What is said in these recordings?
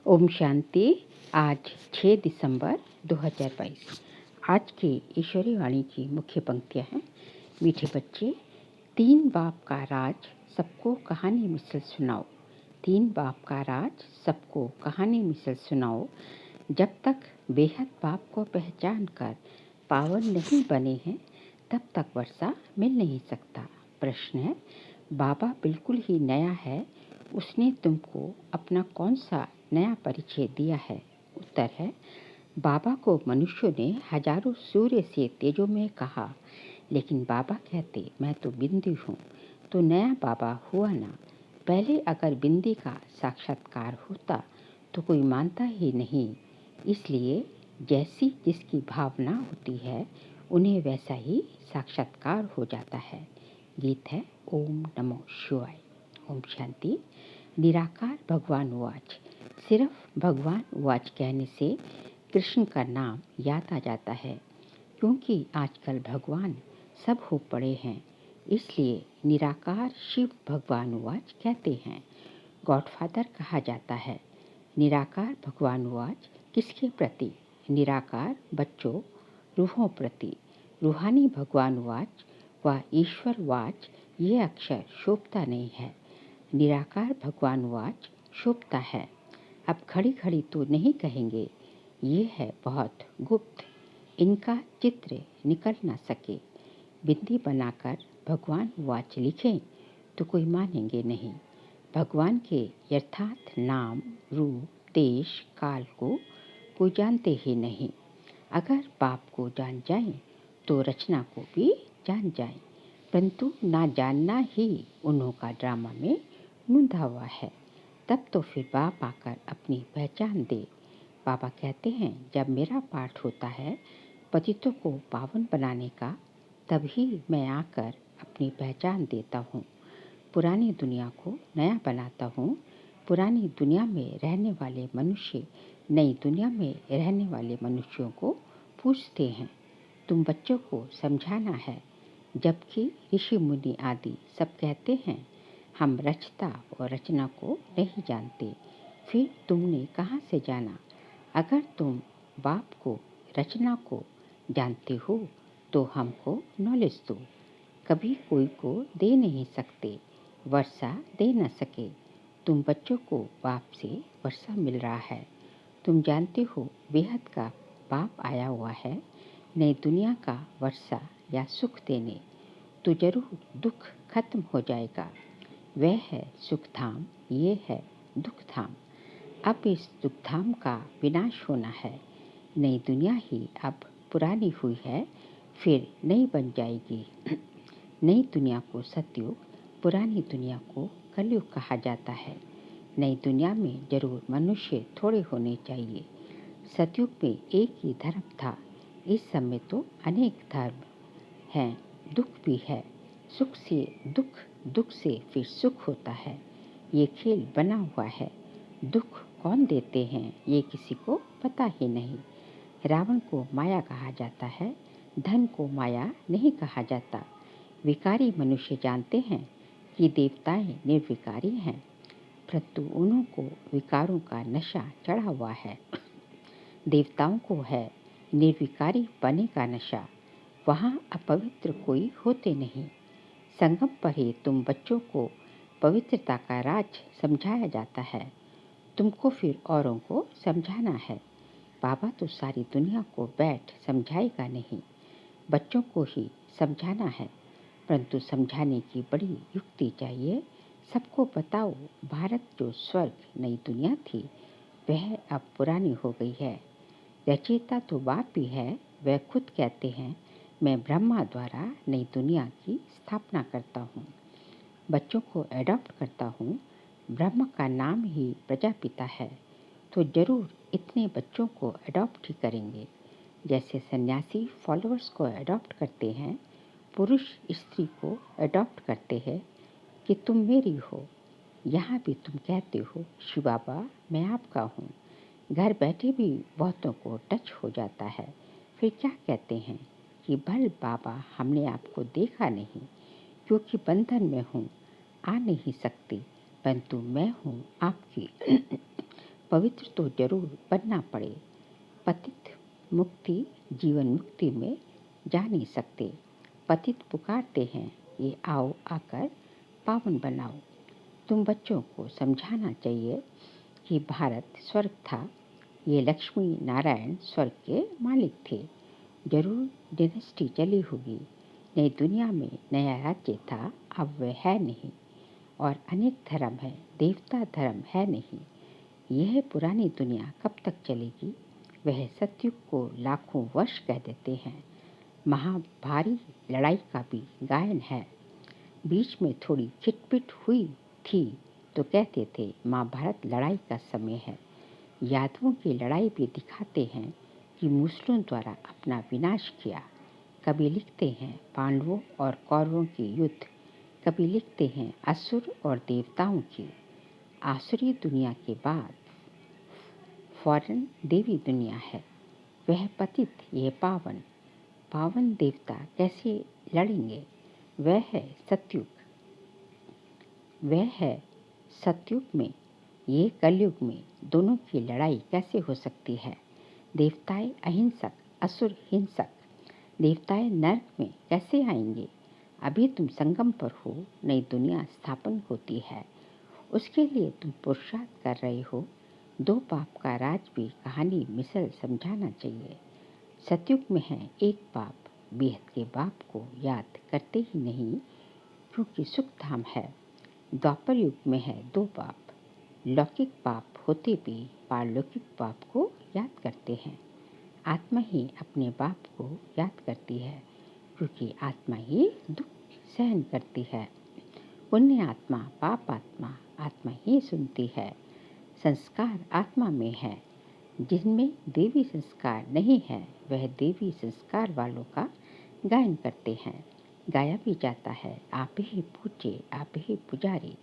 ओम शांति। आज 6 दिसंबर 2022। आज की ईश्वरी वाणी की मुख्य पंक्तियाँ हैं। मीठे बच्चे, 3 बाप का राज सबको कहानी मिसल सुनाओ। 3 बाप का राज सबको कहानी मिसल सुनाओ। जब तक बेहद बाप को पहचान कर पावन नहीं बने हैं तब तक वर्षा मिल नहीं सकता। प्रश्न है, बाबा बिल्कुल ही नया है, उसने तुमको अपना कौन सा नया परिचय दिया है? उत्तर है, बाबा को मनुष्यों ने हजारों सूर्य से तेजों में कहा, लेकिन बाबा कहते मैं तो बिंदी हूँ। तो नया बाबा हुआ ना। पहले अगर बिंदी का साक्षात्कार होता तो कोई मानता ही नहीं। इसलिए जैसी जिसकी भावना होती है उन्हें वैसा ही साक्षात्कार हो जाता है। गीत है ओम नमो शिवाय। ओम शांति। निराकार भगवान वाच। सिर्फ भगवान वाच कहने से कृष्ण का नाम याद आ जाता है, क्योंकि आजकल भगवान सब हो पड़े हैं। इसलिए निराकार शिव भगवान वाच कहते हैं। गॉडफादर कहा जाता है। निराकार भगवान वाच किसके प्रति? निराकार बच्चों, रूहों प्रति। रूहानी भगवान वाच व ईश्वर वाच ये अक्षर शोभता नहीं है। निराकार भगवान वाच शोभता है। अब खड़ी खड़ी तो नहीं कहेंगे, ये है बहुत गुप्त, इनका चित्र निकल ना सके। बिंदी बनाकर भगवान वाच लिखें तो कोई मानेंगे नहीं। भगवान के यथार्थ नाम, रूप, देश, काल को कोई जानते ही नहीं। अगर बाप को जान जाएं तो रचना को भी जान जाएं, परंतु ना जानना ही उन्हों का ड्रामा में नूंधा हुआ है। तब तो फिर बाप आकर अपनी पहचान दे। बाबा कहते हैं, जब मेरा पाठ होता है पतितों को पावन बनाने का, तभी मैं आकर अपनी पहचान देता हूँ। पुरानी दुनिया को नया बनाता हूँ। पुरानी दुनिया में रहने वाले मनुष्य नई दुनिया में रहने वाले मनुष्यों को पूछते हैं, तुम बच्चों को समझाना है, जबकि ऋषि मुनि आदि सब कहते हैं हम रचता और रचना को नहीं जानते। फिर तुमने कहाँ से जाना? अगर तुम बाप को, रचना को जानते हो तो हमको नॉलेज दो। कभी कोई को दे नहीं सकते, वर्षा दे न सके। तुम बच्चों को बाप से वर्षा मिल रहा है। तुम जानते हो बेहद का बाप आया हुआ है नई दुनिया का वर्षा या सुख देने। तो जरूर दुख खत्म हो जाएगा। वह है सुखधाम, ये है दुखधाम। अब इस दुखधाम का विनाश होना है। नई दुनिया ही अब पुरानी हुई है, फिर नई बन जाएगी। नई दुनिया को सतयुग, पुरानी दुनिया को कलयुग कहा जाता है। नई दुनिया में जरूर मनुष्य थोड़े होने चाहिए। सतयुग में एक ही धर्म था, इस समय तो अनेक धर्म हैं। दुख भी है, सुख से दुख, दुख से फिर सुख होता है। ये खेल बना हुआ है। दुख कौन देते हैं ये किसी को पता ही नहीं। रावण को माया कहा जाता है, धन को माया नहीं कहा जाता। विकारी मनुष्य जानते हैं कि देवताएं निर्विकारी हैं, परंतु उन्हों को विकारों का नशा चढ़ा हुआ है। देवताओं को है निर्विकारी बने का नशा। वहाँ अपवित्र कोई होते नहीं। संगम पर ही तुम बच्चों को पवित्रता का राज समझाया जाता है। तुमको फिर औरों को समझाना है। बाबा तो सारी दुनिया को बैठ समझाएगा नहीं, बच्चों को ही समझाना है। परंतु समझाने की बड़ी युक्ति चाहिए। सबको बताओ, भारत जो स्वर्ग नई दुनिया थी वह अब पुरानी हो गई है। रचयिता तो बाप ही है। वह खुद कहते हैं, मैं ब्रह्मा द्वारा नई दुनिया की स्थापना करता हूँ, बच्चों को एडॉप्ट करता हूँ। ब्रह्म का नाम ही प्रजापिता है, तो जरूर इतने बच्चों को एडॉप्ट ही करेंगे। जैसे सन्यासी फॉलोअर्स को एडॉप्ट करते हैं, पुरुष स्त्री को एडॉप्ट करते हैं कि तुम मेरी हो। यहाँ भी तुम कहते हो, शिव बाबा मैं आपका हूँ। घर बैठे भी बहुतों को टच हो जाता है। फिर क्या कहते हैं कि भल बाबा हमने आपको देखा नहीं, क्योंकि बंधन में हूँ, आ नहीं सकती, परंतु मैं हूँ आपकी पवित्र तो जरूर बनना पड़े। पतित मुक्ति जीवन मुक्ति में जा नहीं सकते। पतित पुकारते हैं, ये आओ आकर पावन बनाओ। तुम बच्चों को समझाना चाहिए कि भारत स्वर्ग था, ये लक्ष्मी नारायण स्वर्ग के मालिक थे। जरूर डिनेस्टी चली होगी, नई दुनिया में नया राज्य था, अब वह है नहीं। और अनेक धर्म है, देवता धर्म है नहीं। यह पुरानी दुनिया कब तक चलेगी? वह सतयुग को लाखों वर्ष कह देते हैं। महाभारी लड़ाई का भी गायन है। बीच में थोड़ी खिटपिट हुई थी तो कहते थे महाभारत लड़ाई का समय है। यादवों की लड़ाई भी दिखाते हैं कि मुसलों द्वारा अपना विनाश किया। कभी लिखते हैं पांडवों और कौरवों की युद्ध, कभी लिखते हैं असुर और देवताओं की। आसुरी दुनिया के बाद फौरन देवी दुनिया है। वह पतित, ये पावन। पावन देवता कैसे लड़ेंगे? वह है सतयुग। वह है सतयुग में, ये कलयुग में दोनों की लड़ाई कैसे हो सकती है? देवताएं अहिंसक, असुर हिंसक। देवताएं नरक में कैसे आएंगे? अभी तुम संगम पर हो, नई दुनिया स्थापन होती है, उसके लिए तुम पुरुषार्थ कर रहे हो। दो पाप का राज भी कहानी मिसल समझाना चाहिए। सतयुग में है एक पाप, बेहद के बाप को याद करते ही नहीं, क्योंकि सुख धाम है। द्वापर युग में है दो पाप, लौकिक पाप होते भी पारलौकिक पाप को याद करते हैं। आत्मा ही अपने बाप को याद करती है, क्योंकि आत्मा ही दुख सहन करती है। पुण्य आत्मा, पाप आत्मा, आत्मा ही सुनती है। संस्कार आत्मा में है। जिनमें देवी संस्कार नहीं है, वह देवी संस्कार वालों का गायन करते हैं। गाया भी जाता है, आप ही पूजे, आप ही पुजारी।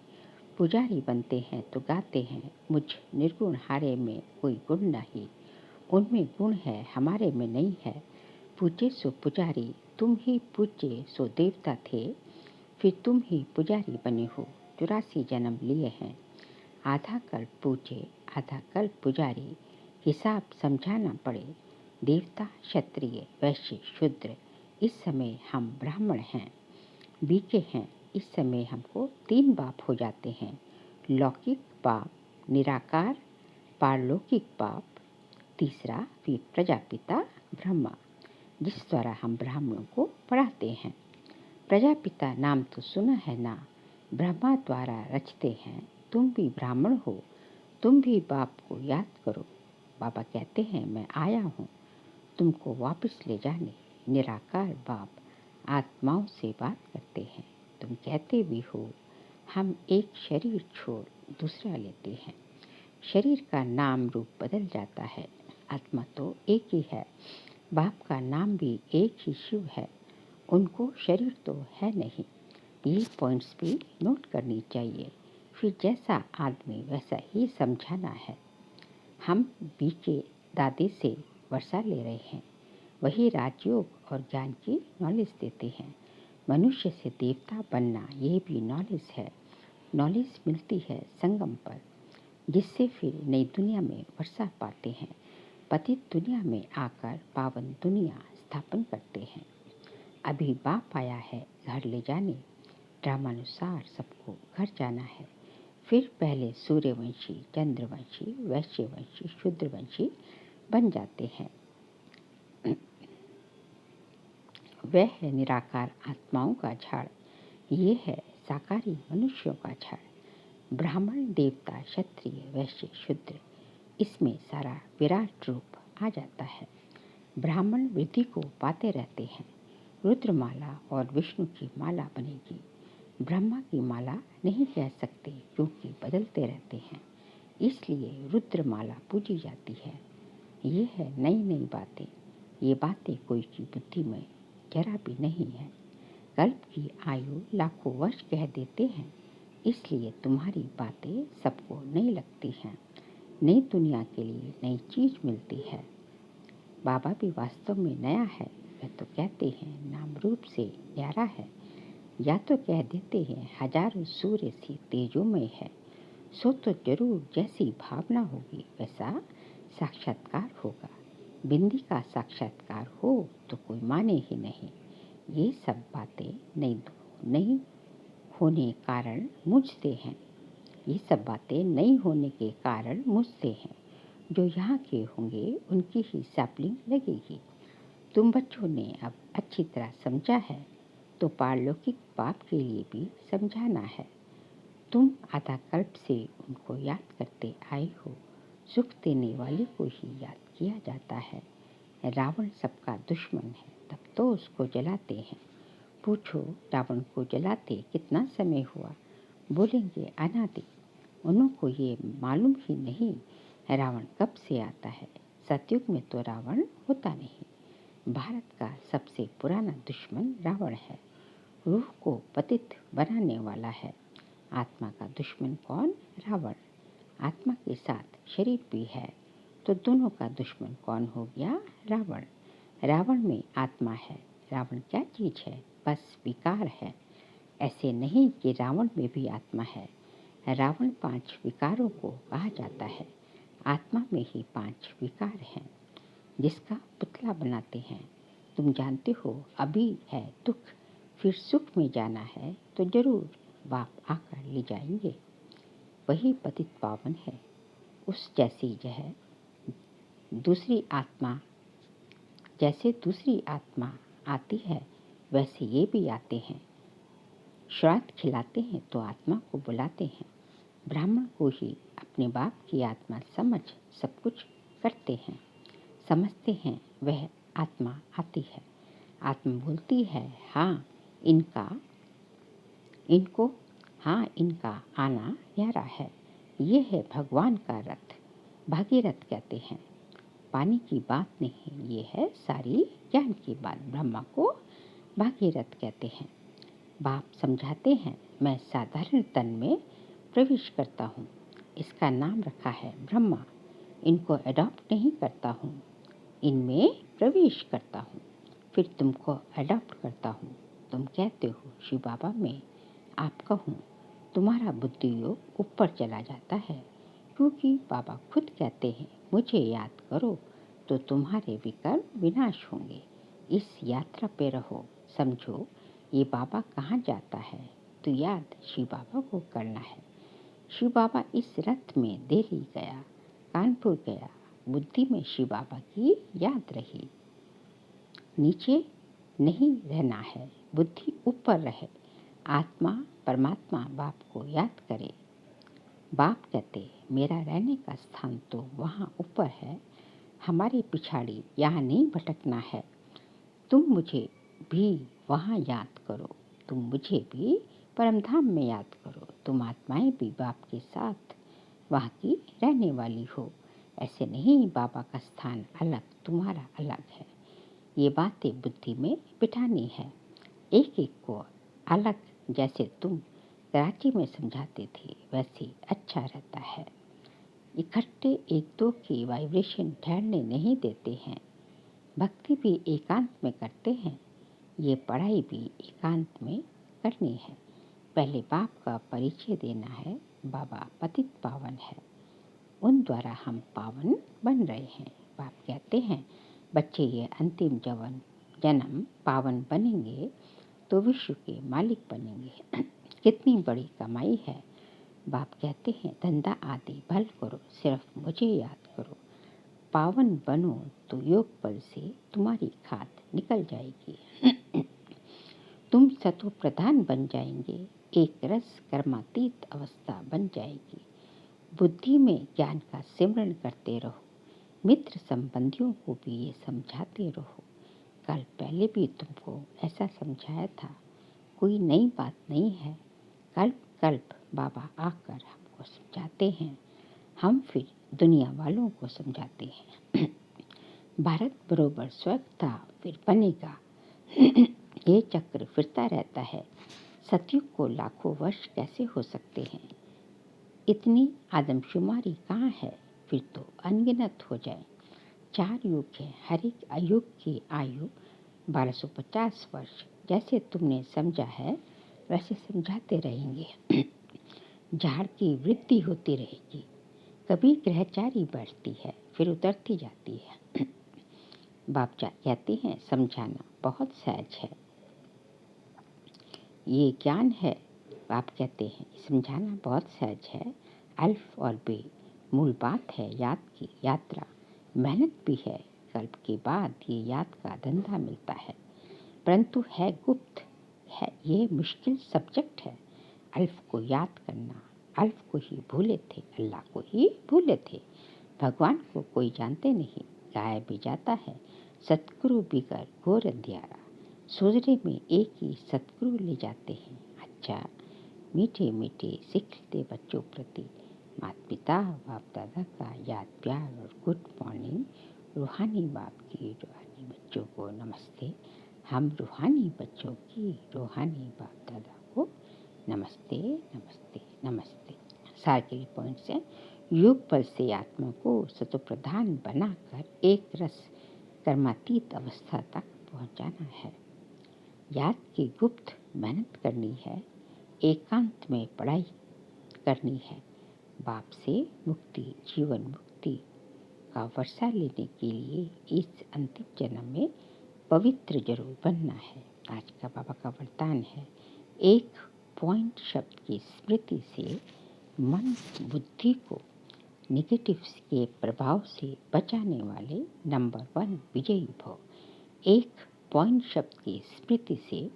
पुजारी बनते हैं तो गाते हैं, मुझ निर्गुण हारे में कोई गुण नहीं। उनमें गुण है, हमारे में नहीं है। पूजे सो पुजारी, तुम ही पूजे सो देवता थे, फिर तुम ही पुजारी बने हो। 84 जन्म लिए हैं। आधा कल्प पूजे, आधा कल्प पुजारी, हिसाब समझाना पड़े। देवता, क्षत्रिय, वैश्य, शूद्र, इस समय हम ब्राह्मण हैं, बीके हैं। इस समय हमको 3 बाप हो जाते हैं, लौकिक पाप, निराकार पारलौकिक पाप, तीसरा फिर प्रजापिता ब्रह्मा, जिस द्वारा हम ब्राह्मणों को पढ़ाते हैं। प्रजापिता नाम तो सुना है ना, ब्रह्मा द्वारा रचते हैं। तुम भी ब्राह्मण हो, तुम भी बाप को याद करो। बाबा कहते हैं मैं आया हूँ तुमको वापस ले जाने। निराकार बाप आत्माओं से बात करते हैं। तुम कहते भी हो हम एक शरीर छोड़ दूसरा लेते हैं। शरीर का नाम रूप बदल जाता है, आत्मा तो एक ही है। बाप का नाम भी एक ही शिव है, उनको शरीर तो है नहीं। ये पॉइंट्स भी नोट करनी चाहिए। फिर जैसा आदमी वैसा ही समझाना है। हम बीके दादी से वर्षा ले रहे हैं, वही राजयोग और ज्ञान की नॉलेज देते हैं। मनुष्य से देवता बनना ये भी नॉलेज है। नॉलेज मिलती है संगम पर, जिससे फिर नई दुनिया में वर्षा पाते हैं। पतित दुनिया में आकर पावन दुनिया स्थापन करते हैं। अभी बाप आया है घर ले जाने, ड्रामानुसार सबको घर जाना है। फिर पहले सूर्यवंशी, चंद्रवंशी, वैश्यवंशी, शूद्रवंशी बन जाते हैं। वह है निराकार आत्माओं का झाड़, ये है साकारी मनुष्यों का झाड़। ब्राह्मण, देवता, क्षत्रिय, वैश्य, शूद्र, इसमें सारा विराट रूप आ जाता है। ब्राह्मण वृद्धि को पाते रहते हैं। रुद्रमाला और विष्णु की माला बनेगी। ब्रह्मा की माला नहीं कह सकते, क्योंकि बदलते रहते हैं, इसलिए रुद्रमाला पूजी जाती है। ये है नई नई बातें। ये बातें कोई की बुद्धि में जरा भी नहीं है। कल्प की आयु लाखों वर्ष कह देते हैं, इसलिए तुम्हारी बातें सबको नई लगती हैं। नई दुनिया के लिए नई चीज मिलती है। बाबा भी वास्तव में नया है। वह तो कहते हैं नाम रूप से न्यारा है, या तो कह देते हैं हजारों सूर्य से तेजोमय है। सो तो जरूर जैसी भावना होगी वैसा साक्षात्कार होगा। बिंदी का साक्षात्कार हो तो कोई माने ही नहीं। ये सब बातें नहीं होने कारण मुझसे हैं। ये सब बातें नहीं होने के कारण मुझसे हैं। जो यहाँ के होंगे उनकी ही सैपलिंग लगेगी। तुम बच्चों ने अब अच्छी तरह समझा है तो पारलौकिक बाप के लिए भी समझाना है। तुम आधा कल्प से उनको याद करते आए हो। सुख देने वाले को ही याद किया जाता है। रावण सबका दुश्मन है तब तो उसको जलाते हैं। पूछो रावण को जलाते कितना समय हुआ? बोलेंगे अनादि। उनको ये मालूम ही नहीं रावण कब से आता है। सतयुग में तो रावण होता नहीं। भारत का सबसे पुराना दुश्मन रावण है। रूह को पतित बनाने वाला है। आत्मा का दुश्मन कौन? रावण। आत्मा के साथ शरीर भी है तो दोनों का दुश्मन कौन हो गया? रावण। रावण में आत्मा है। रावण क्या चीज है? बस विकार है। ऐसे नहीं कि रावण में भी आत्मा है। रावण 5 विकारों को कहा जाता है। आत्मा में ही 5 विकार हैं जिसका पुतला बनाते हैं। तुम जानते हो अभी है दुख, फिर सुख में जाना है तो जरूर बाप आकर ले जाएंगे। वही पतित पावन है। उस जैसी यह दूसरी आत्मा जैसे दूसरी आत्मा आती है वैसे ये भी आते हैं। श्राद्ध खिलाते हैं तो आत्मा को बुलाते हैं। ब्राह्मण को ही अपने बाप की आत्मा समझ सब कुछ करते हैं। समझते हैं वह आत्मा आती है। आत्मा बोलती है इनका आना न्यारा है। ये है भगवान का रथ। भागीरथ कहते हैं। पानी की बात नहीं, ये है सारी ज्ञान की बात। ब्रह्मा को भागीरथ कहते हैं। बाप समझाते हैं मैं साधारण तन में प्रवेश करता हूँ। इसका नाम रखा है ब्रह्मा। इनको अडॉप्ट नहीं करता हूँ, इनमें प्रवेश करता हूँ। फिर तुमको अडॉप्ट करता हूँ। तुम कहते हो शिव बाबा मैं आपका हूँ। तुम्हारा बुद्धि योग ऊपर चला जाता है क्योंकि बाबा खुद कहते हैं मुझे याद करो तो तुम्हारे विकर्म विनाश होंगे। इस यात्रा पे रहो। समझो ये बाबा कहाँ जाता है तो याद शिव बाबा को करना है। शिव बाबा इस रथ में दिल्ली गया, कानपुर गया, बुद्धि में शिव बाबा की याद रही। नीचे नहीं रहना है, बुद्धि ऊपर रहे। आत्मा परमात्मा बाप को याद करे। बाप कहते मेरा रहने का स्थान तो वहाँ ऊपर है, हमारे पिछाड़ी यहाँ नहीं भटकना है। तुम मुझे भी वहाँ याद करो। तुम मुझे भी परमधाम में याद करो। तुम आत्माएं भी बाप के साथ वहाँ की रहने वाली हो। ऐसे नहीं बाबा का स्थान अलग, तुम्हारा अलग है। ये बातें बुद्धि में बिठानी है। एक एक को अलग जैसे तुम कराची में समझाते थे वैसे अच्छा रहता है। इकट्ठे एक दो की वाइब्रेशन ठहरने नहीं देते हैं। भक्ति भी एकांत में करते हैं। ये पढ़ाई भी एकांत में करनी है। पहले बाप का परिचय देना है। बाबा पतित पावन है, उन द्वारा हम पावन बन रहे हैं। बाप कहते हैं बच्चे ये अंतिम जन्म पावन बनेंगे तो विश्व के मालिक बनेंगे। कितनी बड़ी कमाई है। बाप कहते हैं धंधा आदि भल करो, सिर्फ मुझे याद करो। पावन बनो तो योग बल से तुम्हारी खाद निकल जाएगी। तुम सतो प्रधान बन जाएंगे। एक रस कर्मातीत अवस्था बन जाएगी। बुद्धि में ज्ञान का सिमरण करते रहो। मित्र संबंधियों को भी ये समझाते रहो। कल पहले भी तुमको ऐसा समझाया था, कोई नई बात नहीं है। कल्प कल्प बाबा आकर हमको समझाते हैं, हम फिर दुनिया वालों को समझाते हैं। भारत बरोबर स्वर्ग था फिर बनेगा। ये चक्र फिरता रहता है। सतयुग को लाखों वर्ष कैसे हो सकते हैं? इतनी आदमशुमारी कहाँ है? फिर तो अनगिनत हो जाए। 4 युग है, हर एक युग की आयु 1250 वर्ष। जैसे तुमने समझा है वैसे समझाते रहेंगे। झाड़ की वृद्धि होती रहेगी। कभी ग्रहचारी बढ़ती है, फिर उतरती जाती है। बाप कहते हैं समझाना बहुत सहज है, ये ज्ञान है। बाप कहते हैं समझाना बहुत सहज है। अल्फ और बे मूल बात है याद की यात्रा, मेहनत भी है। कल्प के बाद ये याद का धंधा मिलता है, परंतु है गुप्त है, ये मुश्किल सब्जेक्ट है। अल्फ को याद करना, अल्फ को ही भूले थे, अल्लाह को ही भूले थे। भगवान को कोई जानते नहीं, गायब भी जाता है सतगुरु बिगर घोर अंधियारा। सोजरे में एक ही सतगुरु ले जाते हैं। अच्छा मीठे मीठे सीखते बच्चों प्रति माता पिता बाप दादा का याद प्यार और गुड मॉर्निंग। रूहानी बाप की रूहानी बच्चों को नमस्ते। हम रूहानी बच्चों की रूहानी बाप दादा को नमस्ते नमस्ते नमस्ते। सार के लिए पॉइंट्स हैं। योग बल से आत्मा को सतोप्रधान बनाकर एक रस कर्मातीत अवस्था तक पहुंचाना है। याद की गुप्त मेहनत करनी है, एकांत में पढ़ाई करनी है। बाप से मुक्ति जीवन मुक्ति का वर्षा लेने के लिए इस अंतिम जन्म में पवित्र जरूर बनना है। आज का बाबा का वरदान है, एक पॉइंट शब्द की स्मृति से मन बुद्धि को नेगेटिव के प्रभाव से बचाने वाले नंबर 1 विजयी भव। एक पॉइंट शब्द की स्मृति से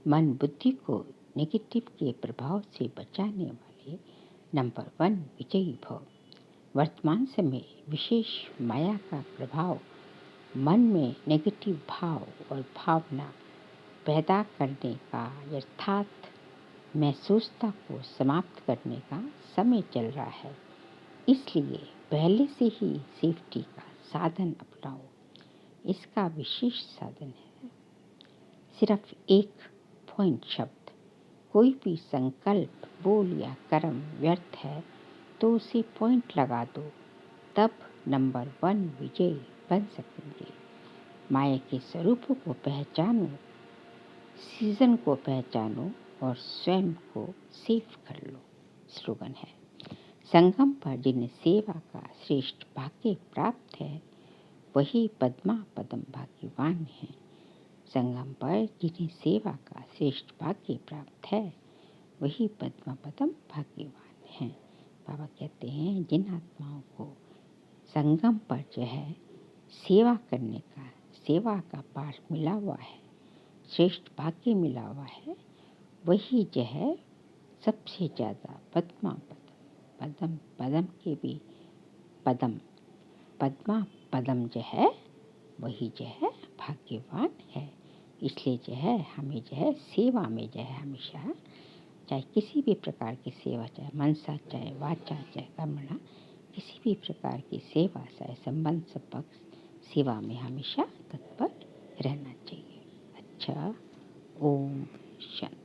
मन बुद्धि को नेगेटिव के प्रभाव से बचाने वाले नंबर 1 विजयी भव। वर्तमान समय विशेष माया का प्रभाव मन में नेगेटिव भाव और भावना पैदा करने का अर्थात महसूसता को समाप्त करने का समय चल रहा है। इसलिए पहले से ही सेफ्टी का साधन अपनाओ। इसका विशेष साधन है सिर्फ एक पॉइंट शब्द। कोई भी संकल्प बोल या कर्म व्यर्थ है तो उसे पॉइंट लगा दो, तब नंबर 1 विजयी बन सकेंगे। माया के स्वरूपों को पहचानो, सीजन को पहचानो और स्वयं को सेफ कर लो। स्लोगन है, संगम पर जिन्हें सेवा का श्रेष्ठ भाग्य प्राप्त है वही पद्मा पदम भाग्यवान है। संगम पर जिन्हें सेवा का श्रेष्ठ भाग्य प्राप्त है वही पद्मा पदम भाग्यवान है। बाबा कहते हैं जिन आत्माओं को संगम पर जो है सेवा करने का सेवा का पाठ मिला हुआ है, श्रेष्ठ भाग्य मिला हुआ है, वही जो है सबसे ज़्यादा पद्मा पदम पदम के भी पदम पद्मा पदम जो है वही जो है भाग्यवान है। इसलिए जो है हमें जो है सेवा में जो है हमेशा चाहे किसी भी प्रकार की सेवा, चाहे मनसा चाहे वाचा चाहे कर्मणा, किसी भी प्रकार की सेवा चाहे संबंध संपर्क सेवा में हमेशा तत्पर रहना चाहिए। अच्छा ओम शांति।